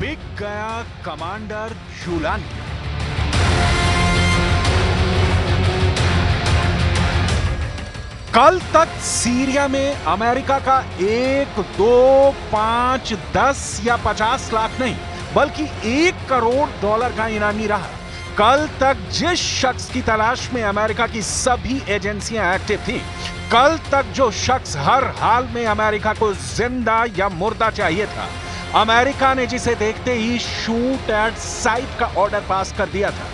बिक गया commander Jolani. कल तक सीरिया में अमेरिका का 1, 2, 5, 10 या 50 लाख नहीं बल्कि $1 करोड़ का इनामी रहा। कल तक जिस शख्स की तलाश में अमेरिका की सभी एजेंसियां एक्टिव थीं, कल तक जो शख्स हर हाल में अमेरिका को जिंदा या मुर्दा चाहिए था, अमेरिका ने जिसे देखते ही शूट एट साइट का ऑर्डर पास कर दिया था,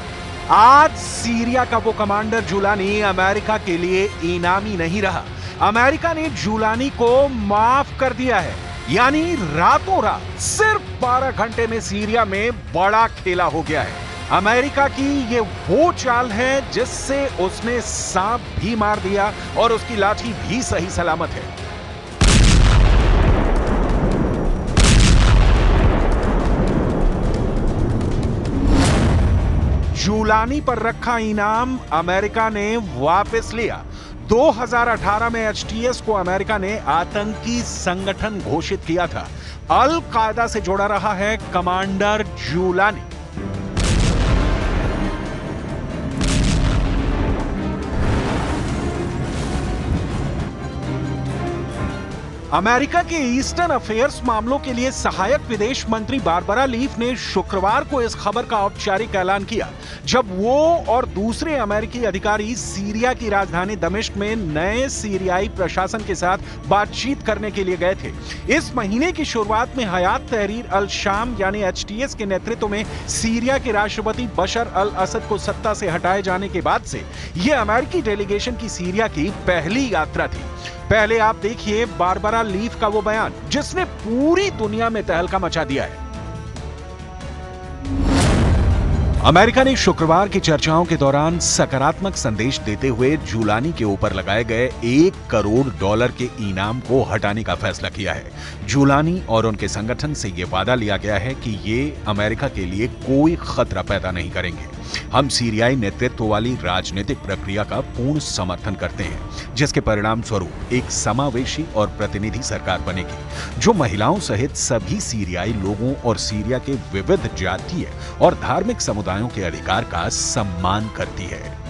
आज सीरिया का वो कमांडर जुलानी अमेरिका के लिए इनामी नहीं रहा। अमेरिका ने जुलानी को माफ कर दिया है, यानी रातों रात सिर्फ 12 घंटे में सीरिया में बड़ा खेला हो गया है। अमेरिका की ये वो चाल है जिससे उसने सांप भी मार दिया और उसकी लाठी भी सही सलामत है। जुलानी पर रखा इनाम अमेरिका ने वापस लिया। 2018 में एचटीएस को अमेरिका ने आतंकी संगठन घोषित किया था। अल कायदा से जुड़ा रहा है कमांडर जुलानी। अमेरिका के ईस्टर्न अफेयर्स मामलों के लिए सहायक विदेश मंत्री बारबरा लीफ ने शुक्रवार को इस खबर का औपचारिक ऐलान किया, जब वो और दूसरे अमेरिकी अधिकारी सीरिया की राजधानी दमिश्क में नए सीरियाई प्रशासन के साथ बातचीत करने के लिए गए थे। इस महीने की शुरुआत में हयात तहरीर अल शाम यानी एचटीएस के नेतृत्व में सीरिया के राष्ट्रपति बशर अल असद को सत्ता से हटाए जाने के बाद से यह अमेरिकी डेलीगेशन की सीरिया की पहली यात्रा थी। पहले आप देखिए बारबरा लीफ का वो बयान जिसने पूरी दुनिया में तहलका मचा दिया है। अमेरिका ने शुक्रवार की चर्चाओं के दौरान सकारात्मक संदेश देते हुए जुलानी के ऊपर लगाए गए $1 करोड़ के इनाम को हटाने का फैसला किया है। जुलानी और उनके संगठन से यह वादा लिया गया है कि ये अमेरिका के लिए कोई खतरा पैदा नहीं करेंगे। हम सीरियाई नेतृत्व वाली राजनीतिक प्रक्रिया का पूर्ण समर्थन करते हैं, जिसके परिणाम स्वरूप एक समावेशी और प्रतिनिधि सरकार बनेगी, जो महिलाओं सहित सभी सीरियाई लोगों और सीरिया के विविध जातीय और धार्मिक समुदायों के अधिकार का सम्मान करती है।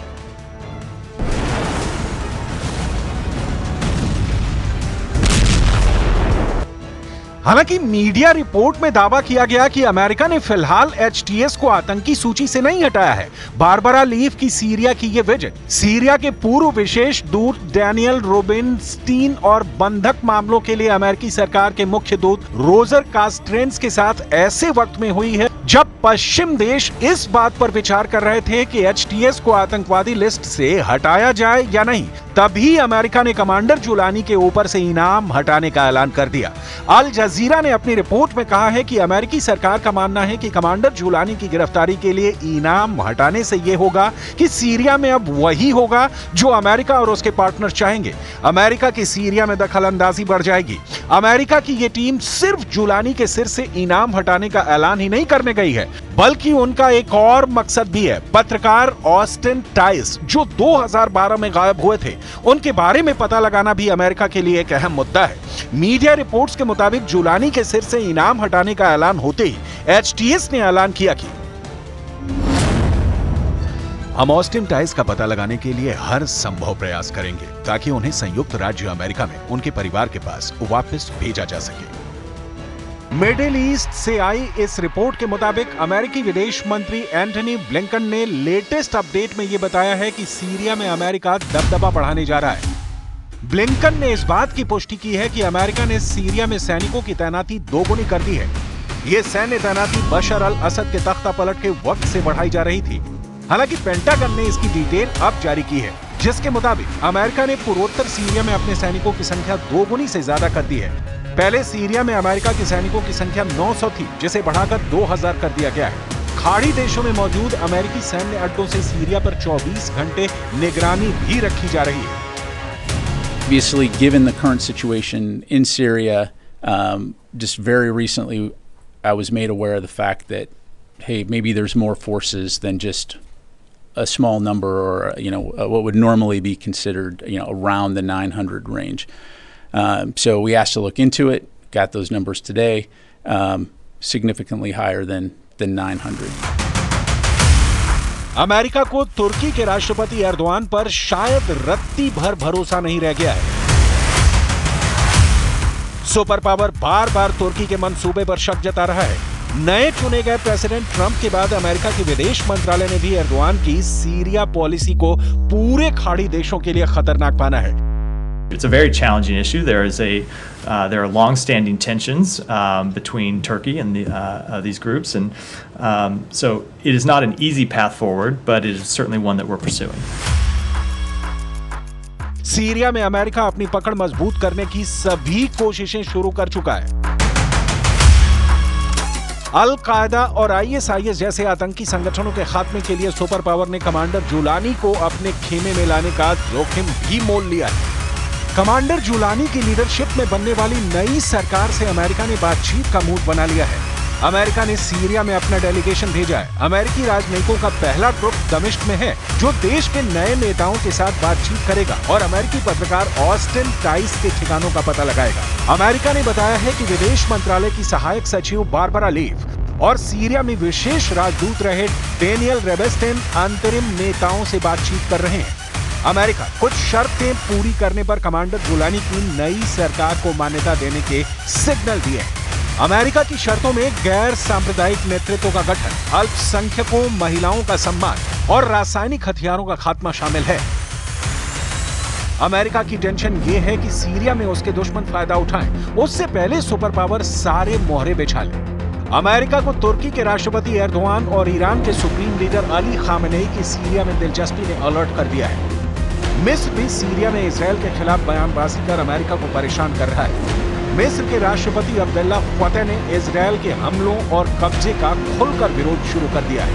हालांकि मीडिया रिपोर्ट में दावा किया गया कि अमेरिका ने फिलहाल एचटीएस को आतंकी सूची से नहीं हटाया है। बारबरा लीफ की सीरिया की यह विजिट सीरिया के पूर्व विशेष दूत डैनियल रोबिनस्टीन और बंधक मामलों के लिए अमेरिकी सरकार के मुख्य दूत रोजर कास्ट्रेंस के साथ ऐसे वक्त में हुई है जब पश्चिम देश इस बात पर विचार कर रहे थे कि एचटीएस को आतंकवादी लिस्ट से हटाया जाए या नहीं। तभी अमेरिका ने कमांडर जुलानी के ऊपर से इनाम हटाने का ऐलान कर दिया। अल जजीरा ने अपनी रिपोर्ट में कहा है कि अमेरिकी सरकार का मानना है कि कमांडर जुलानी की गिरफ्तारी के लिए इनाम हटाने से यह होगा कि सीरिया में अब वही होगा जो अमेरिका और उसके पार्टनर चाहेंगे। अमेरिका की सीरिया में दखलंदाजी बढ़ जाएगी। अमेरिका की यह टीम सिर्फ जुलानी के सिर से इनाम हटाने का ऐलान ही नहीं करने गई है, बल्कि उनका एक और मकसद भी है। पत्रकार ऑस्टिन टाइस जो 2012 में गायब हुए थे, उनके बारे में पता लगाना भी अमेरिका के लिए एक अहम मुद्दा है। मीडिया रिपोर्ट्स के मुताबिक जुलानी के सिर से इनाम हटाने का ऐलान होते ही एचटीएस ने ऐलान किया कि हम ऑस्टिन टाइस का पता लगाने के लिए हर संभव प्रयास करेंगे ताकि उन्हें संयुक्त राज्य अमेरिका में उनके परिवार के पास वापस भेजा जा सके। मिडिल ईस्ट से आई इस रिपोर्ट के मुताबिक अमेरिकी विदेश मंत्री एंटनी ब्लिंकन ने लेटेस्ट अपडेट में यह बताया है कि सीरिया में अमेरिका दबदबा बढ़ाने जा रहा है। ब्लिंकन ने इस बात की पुष्टि की है कि अमेरिका ने सीरिया में सैनिकों की तैनाती दोगुनी कर दी है। यह सैन्य तैनाती बशर अल असद के तख्ता पलट के वक्त से बढ़ाई जा रही थी। हालांकि पेंटागन ने इसकी डिटेल अब जारी की है, जिसके मुताबिक अमेरिका ने पूर्वोत्तर सीरिया में अपने सैनिकों की संख्या दोगुनी से ज्यादा कर दी है। पहले सीरिया में अमेरिका की सैनिकों की संख्या 900 थी, जिसे बढ़ाकर 2000 कर दिया गया है। खाड़ी देशों में मौजूद अमेरिकी सैन्य अड्डों से सीरिया पर 24 घंटे निगरानी भी रखी जा रही है। Obviously, given the current situation in Syria, just very recently, I was made aware of the fact that, hey, maybe there's more forces than just a small number, or what would normally be considered, around the 900 range. So we asked to look into it. Got those numbers today. significantly higher than 900. America को तुर्की के राष्ट्रपति Erdogan पर शायद रत्ती भर भरोसा नहीं रह गया है। सुपर पावर बार बार तुर्की के मंसूबे पर शक जता रहा है। नए चुने गए प्रेसिडेंट ट्रंप के बाद अमेरिका के विदेश मंत्रालय ने भी एर्दोआन की सीरिया पॉलिसी को पूरे खाड़ी देशों के लिए खतरनाक माना है। It's a very challenging issue. There are long-standing tensions between Turkey and these groups, and so it is not an easy path forward, but it is certainly one that we're pursuing. Syria में America अपनी पकड़ मजबूत करने की सभी कोशिशें शुरू कर चुका है। अल कायदा और ISIS जैसे आतंकी संगठनों के खात्मे के लिए सुपर पावर ने कमांडर जुलानी को अपने खेमे में लाने का जोखिम भी मोल लिया है। कमांडर जुलानी की लीडरशिप में बनने वाली नई सरकार से अमेरिका ने बातचीत का मूड बना लिया है। अमेरिका ने सीरिया में अपना डेलीगेशन भेजा है। अमेरिकी राजनयिकों का पहला ग्रुप दमिश्क में है, जो देश के नए नेताओं के साथ बातचीत करेगा और अमेरिकी पत्रकार ऑस्टिन टाइस के ठिकानों का पता लगाएगा। अमेरिका ने बताया है कि विदेश मंत्रालय की सहायक सचिव बारबरा लीव और सीरिया में विशेष राजदूत रहे डेनियल रेबेस्टेन अंतरिम नेताओं से बातचीत कर रहे हैं। अमेरिका कुछ शर्तें पूरी करने पर कमांडर जुलानी की नई सरकार को मान्यता देने के सिग्नल दिए हैं। अमेरिका की शर्तों में गैर सांप्रदायिक नेतृत्व का गठन, अल्पसंख्यकों, महिलाओं का सम्मान और रासायनिक हथियारों का खात्मा शामिल है। अमेरिका की टेंशन ये है कि सीरिया में उसके दुश्मन फायदा उठाएं, उससे पहले सुपर पावर सारे मोहरे बिछा ले। अमेरिका को तुर्की के राष्ट्रपति एर्दोआन और ईरान के सुप्रीम लीडर अली खामेनेई की सीरिया में दिलचस्पी ने अलर्ट कर दिया है। मिस्र भी सीरिया में इजरायल के खिलाफ बयानबाजी कर अमेरिका को परेशान कर रहा है। मिस्र के राष्ट्रपति अब्दुल्ला फतेह ने इजरायल के हमलों और कब्जे का खुलकर विरोध शुरू कर दिया है।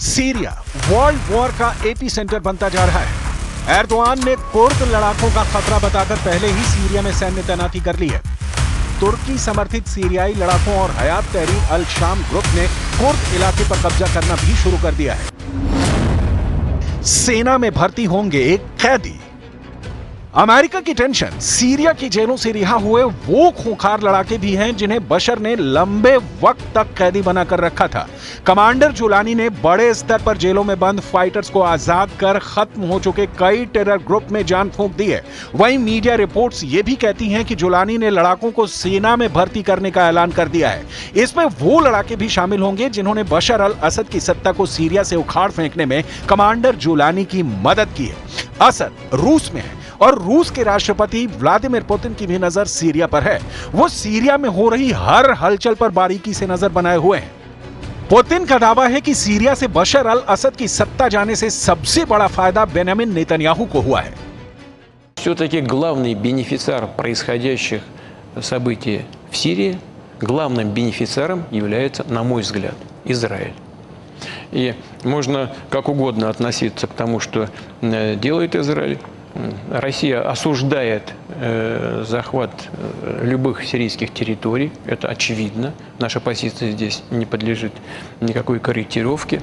सीरिया वर्ल्ड वॉर का एपी सेंटर बनता जा रहा है। एर्दोआन ने कुर्द लड़ाकों का खतरा बताकर पहले ही सीरिया में सैन्य तैनाती कर ली है। तुर्की समर्थित सीरियाई लड़ाकों और हयात तहरीर अल शाम ग्रुप ने कुर्द इलाके पर कब्जा करना भी शुरू कर दिया है। सेना में भर्ती होंगे एक कैदी। अमेरिका की टेंशन सीरिया की जेलों से रिहा हुए वो खूंखार लड़ाके भी हैं जिन्हें बशर ने लंबे वक्त तक कैदी बनाकर रखा था। कमांडर जुलानी ने बड़े स्तर पर जेलों में बंद फाइटर्स को आजाद कर खत्म हो चुके कई टेरर ग्रुप में जान फूंक दी है। वहीं मीडिया रिपोर्ट्स ये भी कहती हैं कि जुलानी ने लड़ाकों को सेना में भर्ती करने का ऐलान कर दिया है। इसमें वो लड़ाके भी शामिल होंगे जिन्होंने बशर अल असद की सत्ता को सीरिया से उखाड़ फेंकने में कमांडर जुलानी की मदद की है। असद रूस में है और रूस के राष्ट्रपति व्लादिमीर पुतिन की भी नजर सीरिया पर है। वो सीरिया में हो रही हर हलचल पर बारीकी से नजर बनाए हुए हैं। पुतिन का दावा है कि सीरिया से बशर अल असद की सत्ता जाने से सबसे बड़ा फायदा बेंयामिन नेतन्याहू को हुआ है। Все-таки главный бенефициар происходящих событий в Сирии, главным бенефициаром является, на мой взгляд, Израиль. И можно как угодно относиться к тому, что делает Израиль. Россия осуждает захват любых сирийских территорий, это очевидно. Наша позиция здесь не подлежит никакой корректировке.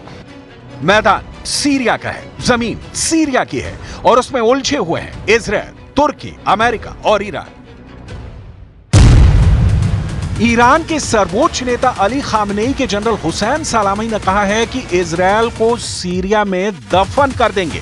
मैदान सीरिया का है, जमीन सीरिया की है और उसमें उलझे हुए हैं इजराइल, तुर्की, अमेरिका और ईरान। ईरान के सर्वोच्च नेता अली खामेनेई के जनरल हुसैन सलामी ने कहा है कि इजराइल को सीरिया में दफन कर देंगे।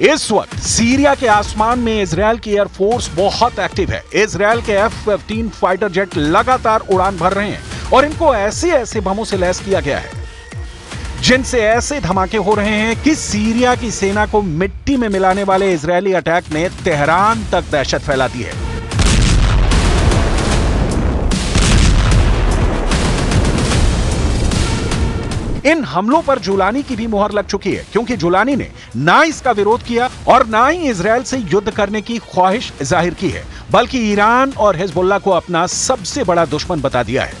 इस वक्त सीरिया के आसमान में इजरायल की एयरफोर्स बहुत एक्टिव है। इजरायल के F-15 फाइटर जेट लगातार उड़ान भर रहे हैं और इनको ऐसे ऐसे बमों से लैस किया गया है। जिनसे ऐसे धमाके हो रहे हैं कि सीरिया की सेना को मिट्टी में मिलाने वाले इजरायली अटैक ने तेहरान तक दहशत फैला दी है। इन हमलों पर जुलानी की भी मुहर लग चुकी है, क्योंकि जुलानी ने ना इसका विरोध किया और ना ही इजरायल से युद्ध करने की ख्वाहिश जाहिर की है, बल्कि ईरान और हिजबुल्लाह को अपना सबसे बड़ा दुश्मन बता दिया है।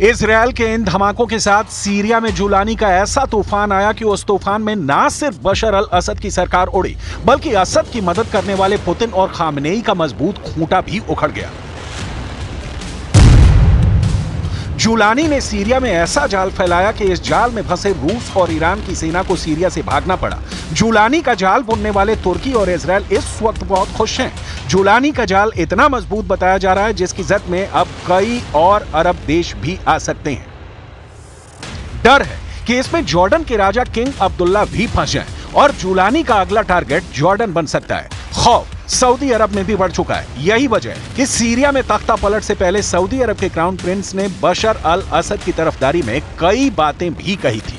इजरायल के इन धमाकों के साथ सीरिया में जुलानी का ऐसा तूफान आया कि उस तूफान में ना सिर्फ बशर अल असद की सरकार उड़ी, बल्कि असद की मदद करने वाले पुतिन और खामनेई का मजबूत खूंटा भी उखड़ गया। जुलानी ने सीरिया में ऐसा जाल फैलाया कि इस जाल में फंसे रूस और ईरान की सेना को सीरिया से भागना पड़ा। जुलानी का जाल बुनने वाले तुर्की और इजरायल इस वक्त बहुत खुश हैं। जुलानी का जाल इतना मजबूत बताया जा रहा है जिसकी जद में अब कई और अरब देश भी आ सकते हैं। डर है कि इसमें जॉर्डन के राजा किंग अब्दुल्ला भी फंस जाएं और जुलानी का अगला टारगेट जॉर्डन बन सकता है। खौफ सऊदी अरब में भी बढ़ चुका है। यही वजह है कि सीरिया में तख्ता पलट से पहले सऊदी अरब के क्राउन प्रिंस ने बशर अल असद की तरफदारी में कई बातें भी कही थी।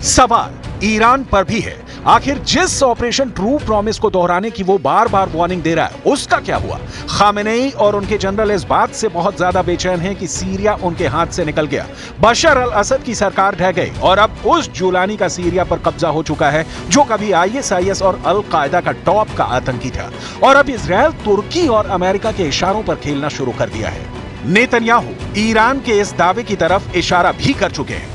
सवाल ईरान पर भी है, आखिर जिस ऑपरेशन ट्रू प्रॉमिस को दोहराने की वो बार बार वार्निंग दे रहा है उसका क्या हुआ? खामेनेई और उनके जनरल इस बात से बहुत ज्यादा बेचैन हैं कि सीरिया उनके हाथ से निकल गया। बशर अल असद की सरकार ढह गई और अब उस जुलानी का सीरिया पर कब्जा हो चुका है जो कभी ISIS और अल कायदा का टॉप का आतंकी था, और अब इजरायल तुर्की और अमेरिका के इशारों पर खेलना शुरू कर दिया है। नेतन्याहू ईरान के इस दावे की तरफ इशारा भी कर चुके हैं।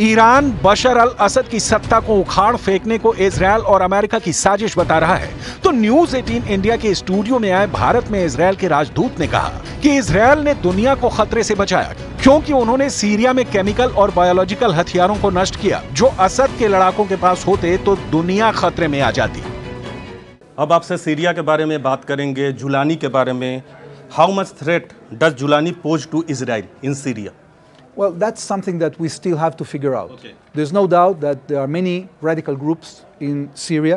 ईरान बशर अल असद की सत्ता को उखाड़ फेंकने को इजरायल और अमेरिका की साजिश बता रहा है, तो न्यूज 18 इंडिया के स्टूडियो में आए भारत में इजरायल के राजदूत ने कहा कि इजरायल ने दुनिया को खतरे से बचाया क्योंकि उन्होंने सीरिया में केमिकल और बायोलॉजिकल हथियारों को नष्ट किया जो असद के लड़ाकों के पास होते तो दुनिया खतरे में आ जाती। अब आपसे सीरिया के बारे में बात करेंगे, जुलानी के बारे में। How much threat does Jolani pose to Israel in Syria? Well, that's something that we still have to figure out. Okay. There's no doubt that there are many radical groups in Syria.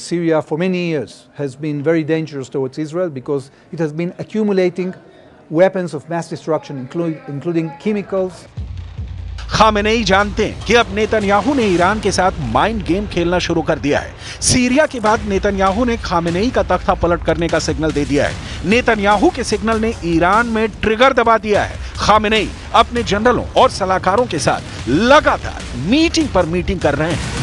Syria for many years has been very dangerous towards Israel because it has been accumulating weapons of mass destruction, including chemicals. Khamenei जानते हैं कि अब Netanyahu ने Iran के साथ mind game खेलना शुरू कर दिया है। सीरिया के बाद नेतन्याहू ने खामेनेई का तख्ता पलट करने का सिग्नल दे दिया है। नेतन्याहू के सिग्नल ने ईरान में ट्रिगर दबा दिया है। खामेनेई अपने जनरलों और सलाहकारों के साथ लगातार मीटिंग पर मीटिंग कर रहे हैं।